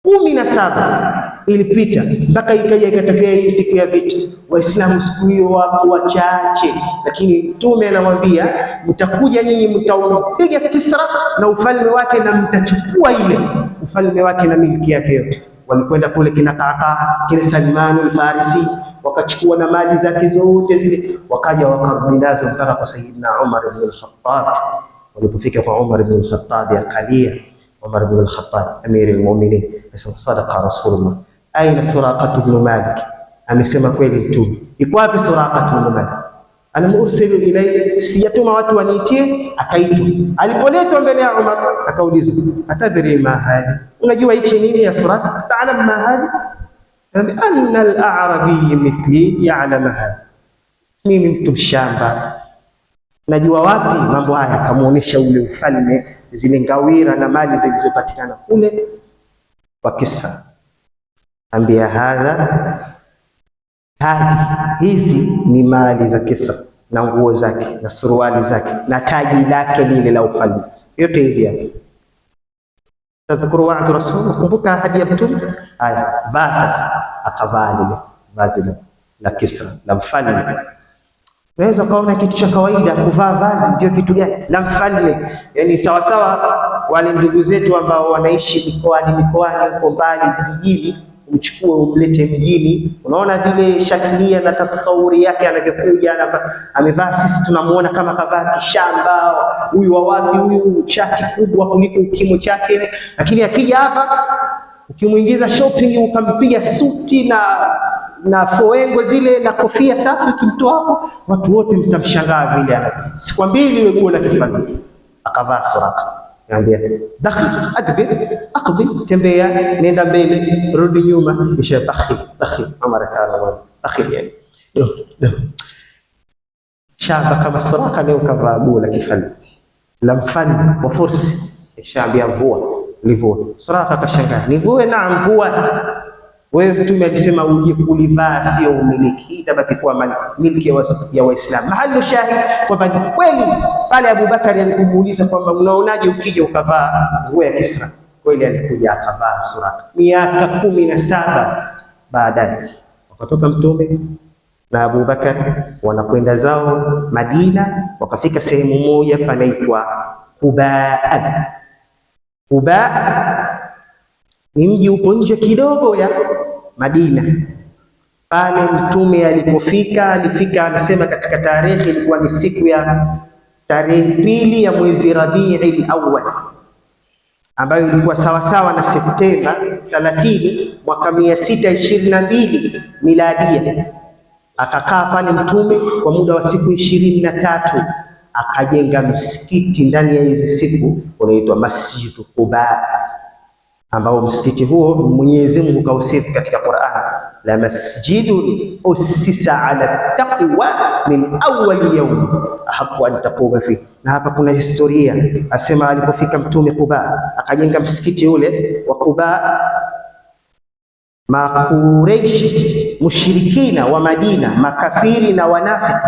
17 ilipita mpaka ikaja ikatokea hii siku ya vita. Waislamu siku hiyo wapo wachache, lakini Mtume anamwambia mtakuja nyinyi mtaupiga Kisra na ufalme wake na mtachukua ile ufalme wake na miliki yake yote. Walikwenda kule kina kaka kile Salman al-Farisi, wakachukua na mali zake zote zile, wakaja wakarudi nazo mpaka kwa Sayyidina Umar ibn al-Khattab. Walipofika kwa Umar ibn al-Khattab akalia Umar ibn al-Khattab amiri al-mu'minin, asema sadaqa Rasulullah, aina Suraqah ibn Malik, amesema kweli Mtume. Iko wapi Suraqah ibn Malik? Alimursilu ilayhi, siyatuma watu waniitie, akaitwa. Alipoletwa mbele ya Umar akaulizwa, atadri ma hadi, unajua hichi nini ya Suraqah? Ta'lam ma hadi? Anna al-a'rabi mithli ya'lam hadi, mimi mtu shamba najua wapi mambo haya. Akamuonesha ule ufalme, zile ngawira na mali zilizopatikana kule kwa Kisra. Ambia hizi ni mali za Kisra na nguo zake na suruali zake na taji lake lile la ufalme, yote hivi hapa. Tadhkuru wa'd Rasul, kumbuka ahadi ya Mtume. Haya basi, sasa akavaa lile vazi la Kisra la mfalme. Unaweza kaona kitu cha kawaida kuvaa vazi ndio kitu gani la mfalme, yani sawa sawa wale ndugu zetu ambao wanaishi mikoani huko mbali vijijini, umchukue umlete mjini, unaona vile shakilia na tasawuri yake anavyokuja amevaa, sisi tunamuona kama kavaa kishamba, huyu wa wapi, huyu shati kubwa kuliko kimo chake. Lakini akija hapa ukimuingiza shopping ukampiga suti na foengo zile na kofia safi, ukimtoa hapo watu wote mtamshangaa vile sikwambii liwe guo la kifalme. Akavaa Suraqah, niambia dakhil adbir aqbil, tembea nenda mbele rudi nyuma, kisha dakhil Umar kana dakhil, yani shamba kama Suraqah leo kavaa guo la kifalme la mfalme wa Fursi, shaambia mvua livua. Suraqah kashangaa, nivue? Naam, mvua. Wewe Mtume alisema uje kulivaa sio umiliki, itabaki kuwa miliki ya Waislamu. Mahali shahidi kwamba ni kweli pale Abu Bakari alipomuuliza kwamba unaonaje ukija ukavaa nguo ya Kisra, kweli alikuja akavaa Suraqah. Miaka 17 baadaye wakatoka Mtume na Abu Bakari wanakwenda zao Madina, wakafika sehemu moja panaitwa Quba. Ni mji uko nje kidogo ya Madina. Pale Mtume alipofika, anasema katika tarehe ilikuwa ni siku ya tarehe 2 ya mwezi Rabiul Awwal, ambayo ilikuwa sawa sawa na Septemba 30 mwaka 622 miladia. Akakaa pale Mtume kwa muda wa siku 23, akajenga msikiti ndani ya hizi siku unaitwa Masjid Quba, ambao msikiti huo Mwenyezi Mungu kausifu katika Qur'an, la masjidun ussisa ala taqwa min awwal yawm ahaqqu an taquma fi. Na hapa kuna historia, asema alipofika Mtume Quba akajenga msikiti ule wa Quba, Makureishi mushrikina wa Madina, makafiri na wanafiki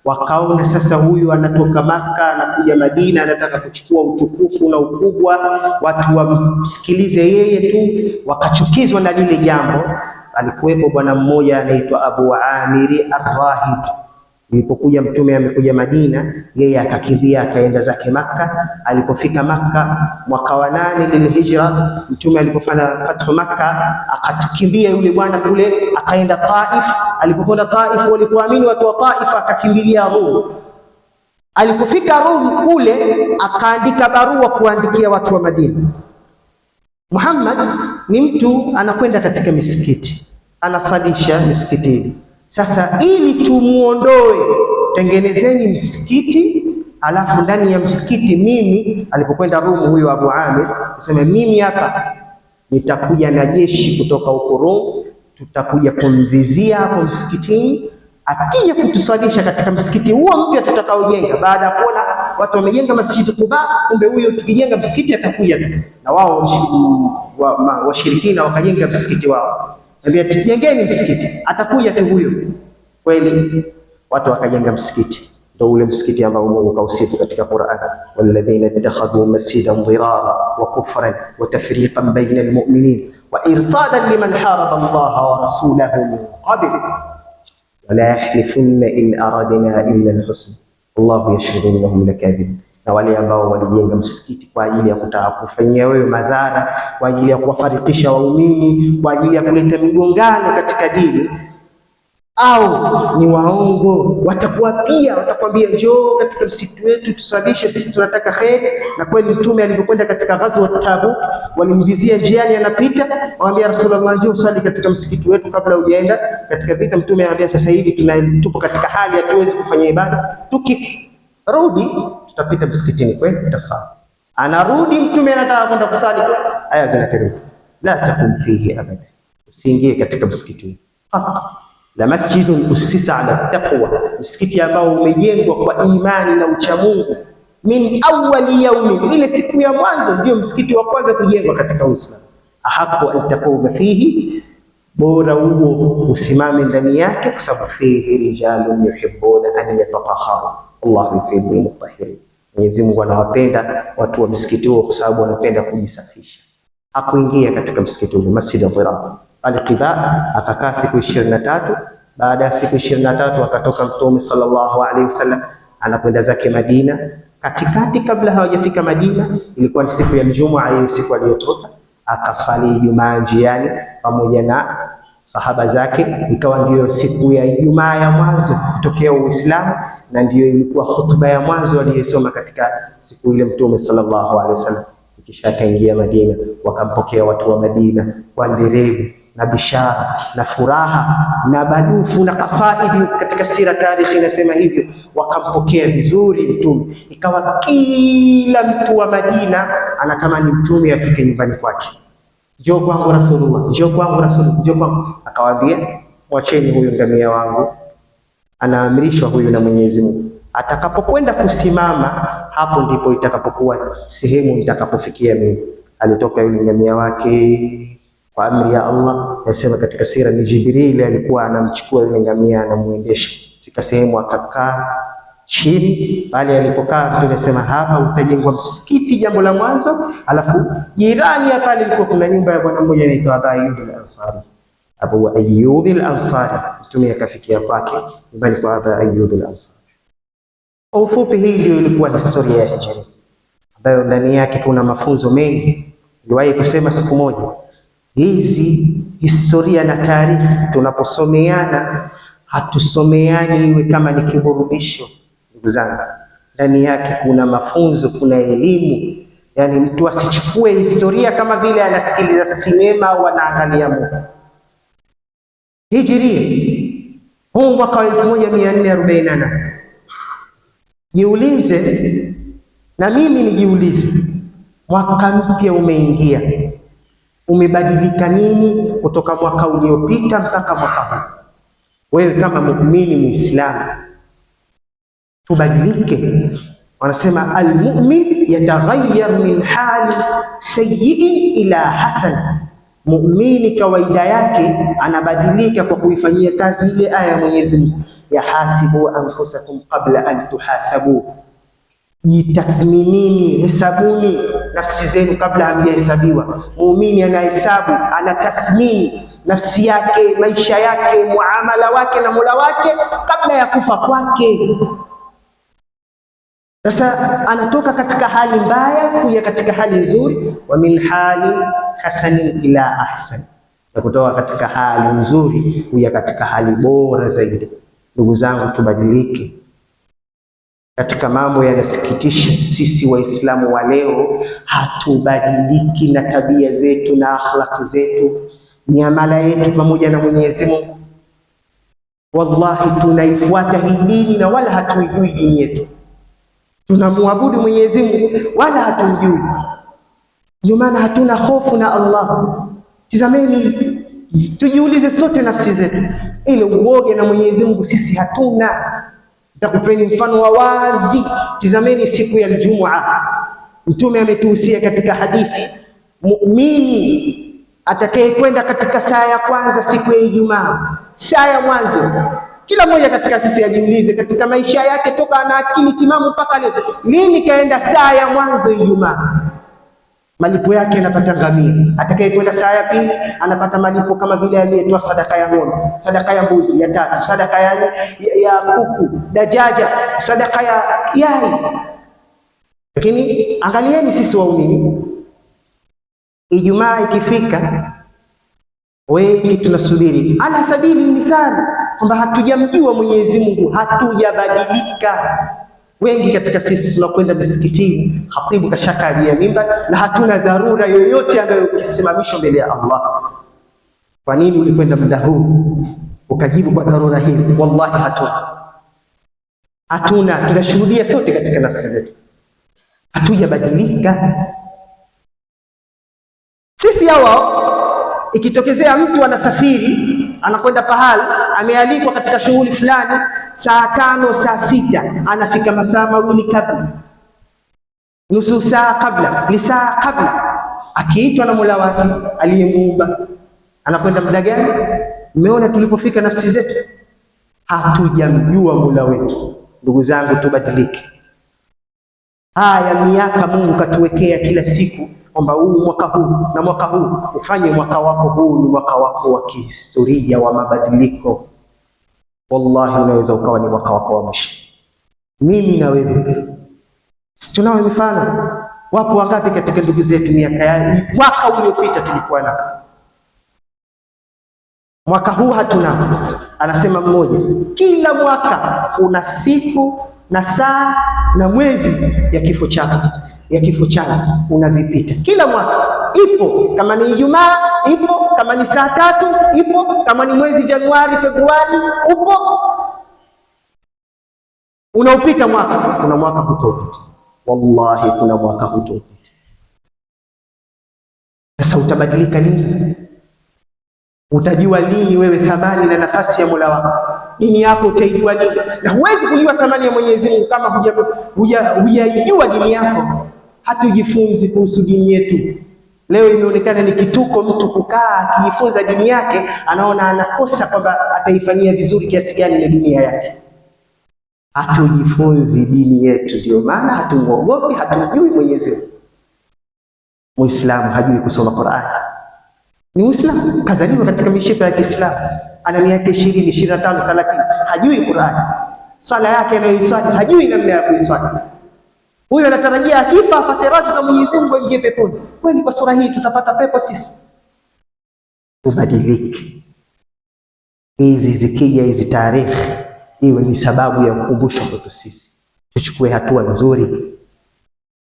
wakaona sasa huyu anatoka Makka anakuja Madina, anataka kuchukua utukufu na ukubwa, watu wamsikilize yeye tu. Wakachukizwa na lile jambo. Alikuwepo bwana mmoja anaitwa Abu Amiri Ar-Rahib. Ilipokuja Mtume amekuja Madina, yeye akakimbia akaenda zake Makka. Alipofika Makka mwaka wa 8 lilhijra, Mtume alipofanya fathu Makka akakimbia yule bwana kule akaenda Taif. Alipokwenda Taif, walipoamini watu wa Taif akakimbilia Rum. Alipofika Rum kule akaandika barua kuandikia watu wa Madina. Muhammad ni mtu anakwenda katika misikiti, anasalisha misikitini. Sasa ili tumuondoe, tengenezeni msikiti, alafu ndani ya msikiti mimi, alipokwenda Rum huyo Abu Amir asema mimi hapa nitakuja na jeshi kutoka huko Rum, tutakuja kumvizia hapo msikitini, akija kutusalisha katika msikiti huo mpya tutakaojenga. Baada ya kuona watu wamejenga Masjid Quba, kumbe huyo tukijenga msikiti atakuja. Na wao washirikina wakajenga msikiti wao, ambia tujengeni msikiti, atakuja tu huyo. Kweli watu wakajenga msikiti. ndio ule msikiti ambao Mungu kausifu katika Qur'an, walladhina ittakhadhu masjidan dirara wa kufran wa tafriqan bayna almu'minin wa irsadan liman haraba Allah wa rasulahu min qabl wa la yahlifunna in aradna illa alhusna Allahu yashhadu innahum lakadhibun. Na wale ambao walijenga msikiti kwa ajili ya kutaka kufanyia wewe madhara, kwa ajili ya kuwafarikisha waumini, kwa ajili ya kuleta migongano katika dini, au ni waongo, watakuwa pia watakwambia njoo katika msikiti wetu tusalishe, sisi tunataka kheri. Na kweli Mtume alipokwenda katika ghazwa Tabuk, walimvizia njiani anapita, waambia Rasulullah, njoo swali katika msikiti wetu kabla hujaenda katika vita. Mtume anambia sasa hivi tupo katika hali hatuwezi kufanya ibada, tukirudi tutapita msikitini kweli tutasali. Anarudi Mtume anataka kwenda kusali, aya zinateremka, la takum fihi abada, usiingie katika msikiti la masjidun usisa ala taqwa, msikiti ambao umejengwa kwa imani na uchamungu. Min awwali yaumin, ile siku ya mwanzo ndio msikiti wa kwanza kujengwa katika Uislamu. Ahaqqu an taquma fihi, bora huo usimame ndani yake, kwa sababu fihi rijalun yuhibbuna an yatatahharu Allahu yuhibbul mutahhirin. Mwenyezi Mungu anawapenda watu wa msikiti huo kwa sababu wanapenda kujisafisha. Hakuingia katika msikiti huo Masjid al-Dirar Al-Quba, akakaa siku 23. Baada ya siku 23 akatoka Mtume sallallahu alaihi wasallam anakwenda zake Madina. Katikati, kabla hawajafika Madina, ilikuwa ni siku ya Ijumaa, hiyo siku aliyotoka, akasali Ijumaa njiani pamoja na sahaba zake. Ikawa ndiyo siku ya Ijumaa ya mwanzo kutokea Uislamu, na ndiyo ilikuwa hutuba ya mwanzo aliyosoma katika siku ile Mtume sallallahu alaihi wasallam. Kisha akaingia Madina, wakampokea watu wa Madina kwa nderemo na bishara na furaha na badufu na kasaidi. Katika sira tarikhi inasema hivyo, wakampokea vizuri Mtume. Ikawa kila mtu wa Madina anatamani Mtume afike nyumbani kwake. Njoo kwangu Rasulullah, njoo kwangu Rasulullah, njoo kwangu. Akawaambia, mwacheni huyu ngamia wangu, anaamrishwa huyu na Mwenyezi Mungu. Atakapokwenda kusimama, hapo ndipo itakapokuwa sehemu itakapofikia mimi. Alitoka yule ngamia wake kwa amri ya Allah. Nasema katika sira ni Jibril alikuwa anamchukua yule ngamia anamuendesha. Fika sehemu akakaa chini, pale alipokaa Mtume anasema hapa utajengwa msikiti, jambo la mwanzo. Alafu jirani ya pale ilikuwa kuna nyumba ya bwana mmoja anaitwa Abu Ayyub al-Ansari. Abu Ayyub al-Ansari, Mtume akafikia kwake nyumbani kwa Abu Ayyub al-Ansari. Kwa ufupi, hii ndio ilikuwa historia ya Hijra ambayo ndani yake kuna mafunzo mengi. Niliwahi kusema siku moja, hizi historia na taarikhi tunaposomeana, hatusomeani iwe kama ni kiburudisho. Ndugu zangu, ndani yake kuna mafunzo, kuna elimu. Yani mtu asichukue historia kama vile anasikiliza sinema au anaangalia movie. Hijria huu mwaka wa 1448, jiulize na mimi nijiulize, mwaka mpya umeingia, umebadilika nini kutoka mwaka uliopita mpaka mwaka huu? Wewe kama muumini Muislamu, tubadilike. Wanasema almu'min yataghayyar min hali sayyi'in ila hasan. Muumini kawaida yake anabadilika kwa kuifanyia kazi ile aya ya Mwenyezi Mungu, yahasibu anfusakum qabla an tuhasabu. Jitathminini, hesabuni nafsi zenu kabla hamjahesabiwa. Muumini anahesabu, anatathmini nafsi yake, maisha yake, muamala wake na Mola wake kabla ya kufa kwake. Sasa anatoka katika hali mbaya kuja katika hali nzuri, wa min hali hasanin ila ahsan, na kutoka katika hali nzuri kuja katika hali bora zaidi. Ndugu zangu, tubadilike. Katika mambo yanasikitisha, sisi Waislamu wa leo hatubadiliki na tabia zetu na akhlaki zetu, miamala yetu pamoja na Mwenyezi Mungu. Wallahi tunaifuata hii dini na wala hatuijui dini yetu. Tunamwabudu Mwenyezi Mungu wala hatumjui. Ndio maana hatuna hofu na Allah. Tizameni, tujiulize sote nafsi zetu, ile uoga na Mwenyezi Mungu sisi hatuna. Nitakupeni mfano wa wazi. Tizameni siku ya Ijumaa, Mtume ametuhusia katika hadithi, muumini atakayekwenda katika saa ya kwanza siku ya Ijumaa, saa ya mwanzo, Kila mmoja katika sisi ajiulize katika maisha yake toka ana akili timamu mpaka leo, lini kaenda saa ya mwanzo Ijumaa? Malipo yake anapata ngamia. Atakayekwenda saa ya pili anapata malipo kama vile aliyetoa sadaka ya ng'ombe, sadaka ya mbuzi ya tatu, sadaka ya kuku, dajaja, sadaka ya yai. Lakini angalieni sisi waumini, Ijumaa ikifika wengi tunasubiri ala sabili mithali, kwamba hatujamjua Mwenyezi Mungu, hatujabadilika. Wengi katika sisi tunakwenda misikitini, khatibu kashaka ya mimbar, na hatuna dharura yoyote ambayo ukisimamishwa mbele ya Allah. Kwa nini ulikwenda muda huu ukajibu kwa dharura hii? Wallahi hatuna. Tunashuhudia sote katika nafsi zetu, hatujabadilika sisi. Hawa ikitokezea mtu anasafiri anakwenda pahali, amealikwa katika shughuli fulani saa 5 saa 6, anafika masaa mawili kabla, nusu saa kabla, lisaa kabla, akiitwa na Mola wake aliyemuumba. Anakwenda muda gani? Mmeona tulipofika nafsi zetu, hatujamjua Mola wetu. Ndugu zangu, tubadilike. Haya miaka Mungu katuwekea kila siku kwamba huu mwaka huu na mwaka huu ufanye mwaka wako huu ni mwaka wako wa kihistoria wa mabadiliko. Wallahi unaweza ukawa ni mwaka wako wa mwisho. Mimi na wewe tunao mifano. Wapo wangapi katika ndugu zetu mwaka uliopita tulikuwa na, mwaka huu hatuna. Anasema mmoja, kila mwaka una siku na saa na mwezi ya kifo chako, unavipita kila mwaka. Ipo kama ni Ijumaa, ipo kama ni saa 3, ipo kama ni mwezi Januari, Februari, upo unaupita mwaka. Kuna mwaka hutopita, wallahi kuna mwaka hutopita. Sasa utabadilika lini? Utajua lini wewe thamani na nafasi ya Mola wako? Dini yako utaijua lini? Na huwezi kujua thamani ya Mwenyezi Mungu kama hujaijua dini yako. Hatujifunzi kuhusu dini yetu. Leo imeonekana ni kituko mtu kukaa akijifunza dini yake, anaona anakosa kwamba ataifanyia vizuri kiasi gani na dunia yake. Hatujifunzi dini yetu, ndio maana hatumuogopi, hatumjui Mwenyezi Mungu. Muislamu hajui kusoma Qur'an. Ni Muislamu, kazaliwa katika mishipa ya Kiislamu, ana miaka 20, 25, 30, hajui Qur'an. Sala yake anayoiswali hajui namna ya kuiswali. Huyo anatarajia akifa apate radhi za Mwenyezi Mungu aingie peponi. Kwani kwa sura hii tutapata pepo sisi? Ubadilike. Hizi zikija hizi tarehe iwe ni sababu ya kukumbusha kwetu sisi, tuchukue hatua nzuri,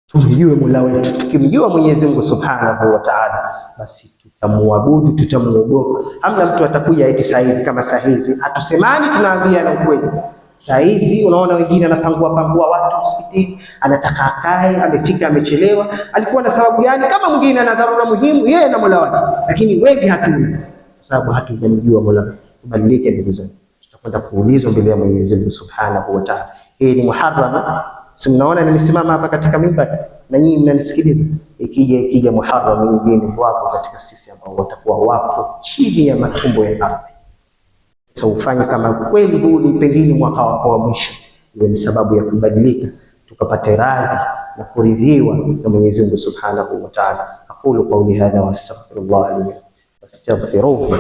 tumjue Mola wetu. Tukimjua Mwenyezi Mungu Subhanahu wa Ta'ala, basi tutamuabudu, tutamuogopa. Hamna mtu atakuja eti saa hizi kama saa hizi hatusemani, tunaambia na ukweli. Saa hizi unaona wengine anapangua watu msikitini, anataka akae, amefika amechelewa. Alikuwa na sababu gani? Kama mwingine ana dharura muhimu yeye na Mola wake, lakini wengi hatuna, kwa sababu hatujamjua Mola. Kubadilike ndugu zangu, tutakwenda kuulizwa mbele ya Mwenyezi Mungu Subhanahu wa Ta'ala. Hii ni Muharram, si mnaona nimesimama hapa katika mimbar na nyinyi mnanisikiliza. Ikija Muharram nyingine, wapo katika sisi ambao watakuwa wapo chini ya matumbo ya ardhi. Sasa ufanye kama kweli huu ni pengine mwaka wako wa mwisho, iwe ni sababu ya kubadilika, tukapate radhi na kuridhiwa na Mwenyezi Mungu Subhanahu wa Ta'ala. Aqulu qawli hadha wa astaghfirullah li wa astaghfiruhu.